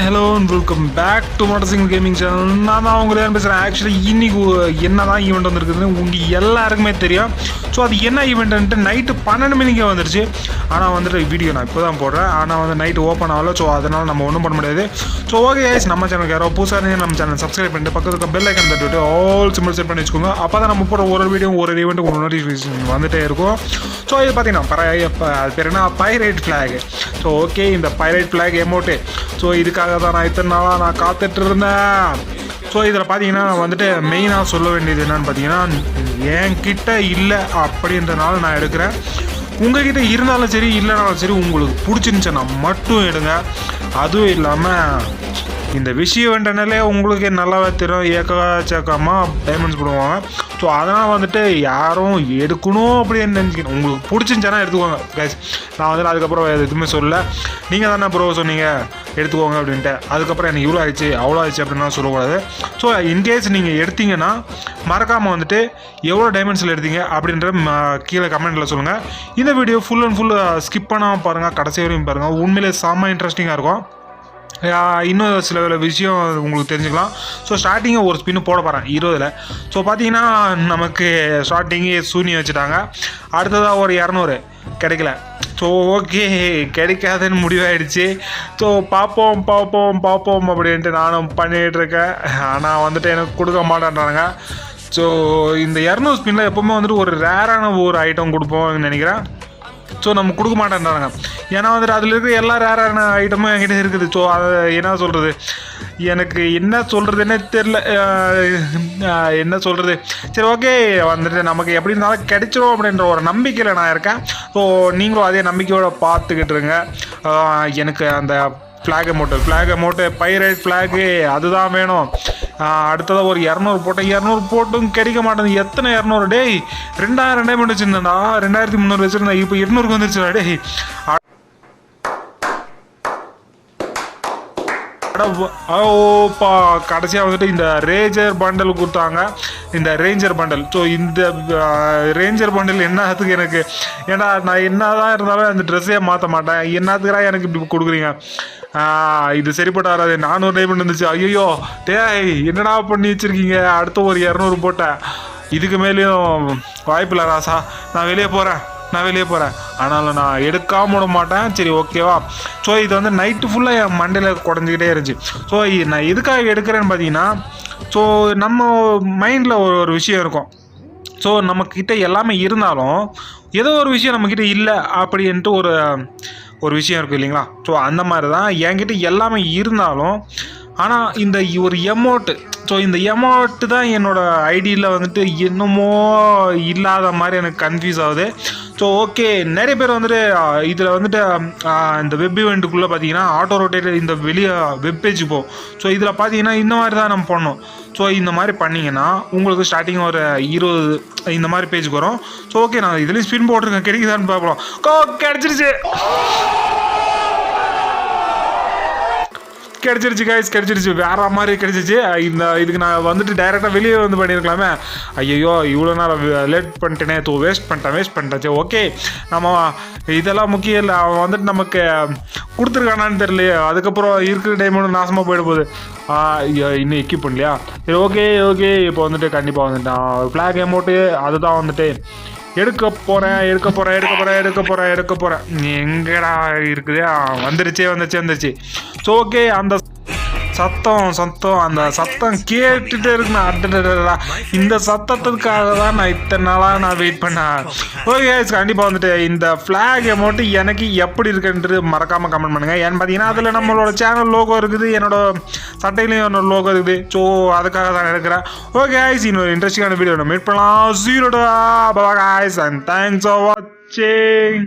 Hello and welcome back to motorcycle gaming channel. நான் தான் உங்களை பேசுகிறேன். ஆக்சுவலி இன்னைக்கு என்ன தான் ஈவெண்ட் வந்துருக்குதுன்னு உங்களுக்கு எல்லாருக்குமே தெரியும். ஸோ அது என்ன ஈவெண்ட்டுன்ட்டு நைட்டு 12 மணிக்கே வந்துருச்சு. ஆனால் வந்துட்டு வீடியோ நான் இப்போ தான் போடுறேன். ஆனால் வந்து நைட்டு ஓப்பன் ஆகல. ஸோ அதனால் நம்ம ஒன்றும் பண்ண முடியாது. ஸோ ஓகே கைஸ், நம்ம சேனலுக்கு யாரோ புதுசாக இருந்தீங்க நம்ம சேனல் சப்ஸ்கிரைப் பண்ணிட்டு பக்கத்துக்கு பெல் ஐக்கன் தட்டிவிட்டு ஆல் சிம்பிள் செட் பண்ணி வச்சுக்கோங்க. அப்போ தான் நம்ம போகிற ஒரு வீடியோ ஒரு ஈவெண்ட்டு ஒரு நோட்டிஃபிகேஷன் வந்துகிட்டே இருக்கும். ஸோ இது பார்த்தீங்கன்னா அது பேர் என்ன, பைரேட் ஃப்ளாக். ஸோ ஓகே, இந்த பைரேட் ஃப்ளாக் எமௌண்ட்டு ஸோ இதுக்காக தான் நான் இத்தனை நாளாக நான் காத்துட்டு இருந்தேன். ஸோ இதில் பார்த்தீங்கன்னா நான் வந்துட்டு மெயினாக சொல்ல வேண்டியது என்னென்னு பார்த்தீங்கன்னா, என்கிட்ட இல்லை அப்படின்றனால நான் எடுக்கிறேன். உங்ககிட்ட இருந்தாலும் சரி இல்லைனாலும் சரி, உங்களுக்கு பிடிச்சிருந்துச்சுன்னா மட்டும் எடுங்க. அதுவும் இல்லாமல் இந்த விஷயம் வேண்டனாலே உங்களுக்கு நல்லாவே தெரியும், ஏக்கச்சக்கமாக டைமண்ட்ஸ் போடுவாங்க. ஸோ அதனால் வந்துட்டு யாரும் எடுக்கணும் அப்படின்னு நினச்சிக்கணும். உங்களுக்கு பிடிச்சிருந்துச்சானா எடுத்துக்கோங்க கைஸ். நான் வந்துட்டு அதுக்கப்புறம் எதுவுமே சொல்லலை. நீங்கள் தானே ப்ரோ சொன்னீங்க எடுத்துக்கோங்க அப்படின்ட்டு. அதுக்கப்புறம் எனக்கு இவ்வளோ ஆயிடுச்சு அவ்வளோ ஆயிடுச்சு அப்படின்னா சொல்லக்கூடாது. ஸோ இன்கேஸ் நீங்கள் எடுத்தீங்கன்னா மறக்காமல் வந்துட்டு எவ்வளோ டைமண்ட்ஸில் எடுத்தீங்க அப்படின்ற கீழே கமெண்ட்டில் சொல்லுங்கள். இந்த video full and full skip பண்ணாமல் பாருங்கள், கடைசி வரையும் பாருங்கள். உண்மையிலே செம்ம இன்ட்ரெஸ்டிங்காக இருக்கும். இன்னும் சில விஷயம் உங்களுக்கு தெரிஞ்சுக்கலாம். ஸோ ஸ்டார்டிங்கை ஒரு ஸ்பின்னு போட போகிறேன் 20. ஸோ பார்த்தீங்கன்னா நமக்கு ஸ்டார்டிங்கே சூனியம் வச்சுட்டாங்க. அடுத்ததாக ஒரு 200 கிடைக்கல. ஸோ ஓகே, கிடைக்காதுன்னு முடிவாயிடுச்சு. ஸோ பார்ப்போம் அப்படின்ட்டு நானும் பண்ணிகிட்ருக்கேன். ஆனால் வந்துட்டு எனக்கு கொடுக்க மாட்டேன்றாங்க. ஸோ இந்த 200 ஸ்பின்னில் எப்போவுமே வந்துட்டு ஒரு ரேரான ஒரு ஐட்டம் கொடுப்போம்னு நினைக்கிறேன். ஸோ நம்ம கொடுக்க மாட்டேன்றாங்க. ஏன்னா வந்துட்டு அதில் இருக்கிற எல்லா ரேரான ஐட்டமும் என்கிட்ட இருக்குது. ஸோ அதை என்ன சொல்கிறது, எனக்கு என்ன சொல்கிறதுன்னே தெரில, என்ன சொல்கிறது. சரி ஓகே, வந்துட்டு நமக்கு எப்படி இருந்தாலும் கிடைச்சிரும் அப்படின்ற ஒரு நம்பிக்கையில் நான் இருக்கேன். ஸோ நீங்களும் அதே நம்பிக்கையோடு பார்த்துக்கிட்டு இருங்க. எனக்கு அந்த ஃப்ளாக் அமௌண்ட்டு பைரேட் ஃப்ளாகு அதுதான் வேணும். அடுத்ததாக ஒரு 200 போட்டேன். 200 போட்டும் கிடைக்க மாட்டேங்குது. எத்தனை 200 டேய்? 2000 டைமண்ட் வச்சுருந்தேன்டா, 2300 வச்சுருந்தேன். இப்போ 200 வந்துருச்சுடா டேய். ஓப்பா, கடைசியாக வந்துட்டு இந்த ரேஞ்சர் பண்டல் கொடுத்தாங்க. இந்த ரேஞ்சர் பண்டல். ஸோ இந்த ரேஞ்சர் பண்டல் என்னத்துக்கு எனக்கு? ஏன்னா நான் என்ன தான் இருந்தாலும் அந்த ட்ரெஸ்ஸே மாற்ற மாட்டேன். என்னத்துக்குறா எனக்கு இப்படி கொடுக்குறீங்க? இது சரிப்பட்டு வராது. 400 டைமண்ட் இருந்துச்சு. ஐயோ டேய், என்னடா பண்ணி வச்சுருக்கீங்க? அடுத்த ஒரு 200 போட்டேன். இதுக்கு மேலேயும் வாய்ப்பு இல்லை ராசா. நான் வெளியே போகிறேன். ஆனாலும் நான் எடுக்காம விட மாட்டேன். சரி ஓகேவா? ஸோ இது வந்து நைட்டு ஃபுல்லாக என் மண்டையில் குறைஞ்சிக்கிட்டே இருந்துச்சு. ஸோ நான் எதுக்காக எடுக்கிறேன்னு பார்த்தீங்கன்னா, ஸோ நம்ம மைண்டில் ஒரு விஷயம் இருக்கும். ஸோ நம்மக்கிட்ட எல்லாமே இருந்தாலும் ஏதோ ஒரு விஷயம் நம்மக்கிட்ட இல்லை அப்படின்ட்டு ஒரு விஷயம் இருக்குது இல்லைங்களா? ஸோ அந்த மாதிரி தான் என்கிட்ட எல்லாமே இருந்தாலும், ஆனால் இந்த ஒரு எமௌண்ட்டு, ஸோ இந்த எமௌண்ட்டு தான் என்னோடய ஐடியில் வந்துட்டு என்னமோ இல்லாத மாதிரி எனக்கு கன்ஃபியூஸ் ஆகுது. ஸோ ஓகே, நிறைய பேர் வந்துட்டு இதில் வந்துட்டு இந்த வெப் ஈவெண்ட்டுக்குள்ளே பார்த்தீங்கன்னா ஆட்டோ ரொட்டேட் இந்த வெளியே வெப் பேஜ் போகும். ஸோ இதில் பார்த்தீங்கன்னா இந்த மாதிரி தான் நம்ம பண்ணணும். ஸோ இந்த மாதிரி பண்ணிங்கன்னா உங்களுக்கு ஸ்டார்டிங் ஒரு 20 இந்த மாதிரி பேஜுக்கு வரும். ஸோ ஓகே, நான் இதுலேயும் ஸ்பின் போட்டிருக்கேன், கிடைக்குதான்னு பார்க்கலாம். கிடச்சிருச்சு வேற மாதிரி கிடச்சிச்சு. இதுக்கு நான் வந்துட்டு டைரெக்டாக வெளியே வந்து பண்ணியிருக்கலாமே. ஐயோ இவ்வளோ நேரம் லேட் பண்ணிட்டேனே, வேஸ்ட் பண்ணிட்டேன். ஓகே, நம்ம இதெல்லாம் முக்கியம் இல்லை. அவன் வந்துட்டு நமக்கு கொடுத்துருக்கானான்னு தெரியலையே. அதுக்கப்புறம் இருக்கிற டைமோட நாசமாக போயிட போகுது. இன்னும் எக்யூப் பண்ணலையா? சரி ஓகே, இப்போ வந்துட்டு கண்டிப்பாக வந்துட்டான் ஃப்ளாக் அமௌண்ட்டு. அதுதான் வந்துட்டு எடுக்க போகிறேன். எங்கடா இருக்குது? வந்துருச்சு. ஸோ ஓகே, அந்த சத்தம் கேட்டுகிட்டே இருக்குண்ணா. இந்த சத்தத்துக்காக தான் நான் இத்தனை நாளாக நான் வெயிட் பண்ணேன். ஓகே, கண்டிப்பாக வந்துட்டு இந்த ஃப்ளாக் அமௌண்ட்டு எனக்கு எப்படி இருக்குன்றது மறக்காமல் கமெண்ட் பண்ணுங்கள். ஏன்னு பார்த்தீங்கன்னா அதில் நம்மளோட சேனல் லோகோ இருக்குது, என்னோட சட்டையிலையும் என்னோட லோகோ இருக்குது. ஸோ அதுக்காக தான் எடுக்கிறேன். ஓகே guys, இன்னொரு இன்ட்ரெஸ்டிங்கான வீடியோ நம்ம மீட் பண்ணலாம். 0 bye guys and thanks for watching.